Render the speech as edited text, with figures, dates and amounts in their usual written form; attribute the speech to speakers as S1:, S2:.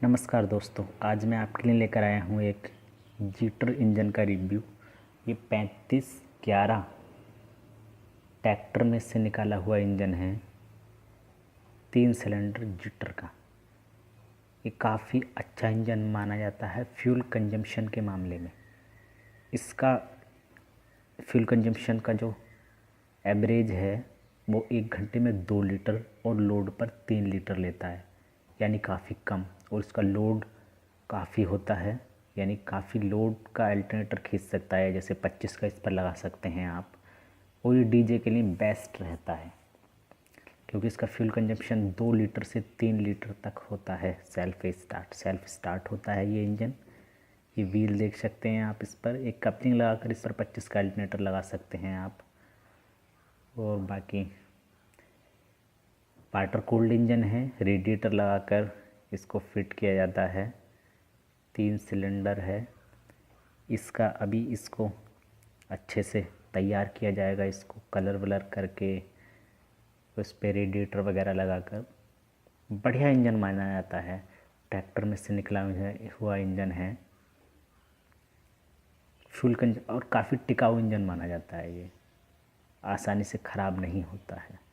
S1: नमस्कार दोस्तों, आज मैं आपके लिए लेकर आया हूँ एक जीटर इंजन का रिव्यू। ये 3511 ट्रैक्टर में से निकाला हुआ इंजन है, 3 सिलेंडर जीटर का। ये काफ़ी अच्छा इंजन माना जाता है फ्यूल कंजम्पशन के मामले में। इसका फ्यूल कंजम्पशन का जो एवरेज है वो 1 घंटे में 2 लीटर और लोड पर 3 लीटर लेता है, यानी काफ़ी कम। और इसका लोड काफ़ी होता है, यानी काफ़ी लोड का अल्टरनेटर खींच सकता है, जैसे 25 का इस पर लगा सकते हैं आप। और ये डीजे के लिए बेस्ट रहता है क्योंकि इसका फ्यूल कंजप्शन 2 लीटर से 3 लीटर तक होता है। सेल्फ स्टार्ट होता है ये इंजन। ये व्हील देख सकते हैं आप, इस पर एक कपलिंग लगाकर इस पर 25 का अल्टरनेटर लगा सकते हैं आप। और बाकी वाटर कूल्ड इंजन है, रेडिएटर लगाकर इसको फिट किया जाता है। 3 सिलेंडर है इसका। अभी इसको अच्छे से तैयार किया जाएगा, इसको कलर वलर करके उस पर रेडिएटर वगैरह लगाकर। बढ़िया इंजन माना जाता है, ट्रैक्टर में से निकला हुआ इंजन है। और काफ़ी टिकाऊ इंजन माना जाता है। ये आसानी से ख़राब नहीं होता है।